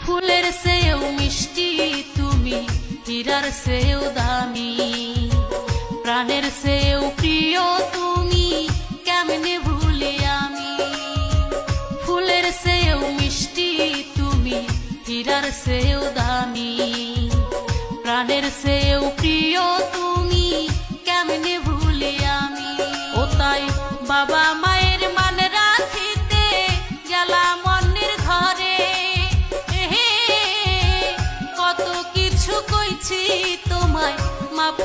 ফুলের চেয়েও মিষ্টি তুমি, হীরার চেয়েও দামি, প্রাণের চেয়েও প্রিয় তুমি, কেমনে ভুলি আমি। ফুলের চেয়েও মিষ্টি তুমি, হীরার চেয়েও দামি, প্রাণের চেয়েও প্রিয় তুমি, কেমনে ভুলি আমি। ও তাই বাবা মায়ের মান রাখিতে গেলাম অন্যের ঘরে, কত কিছু কইছি তোমায় মাফ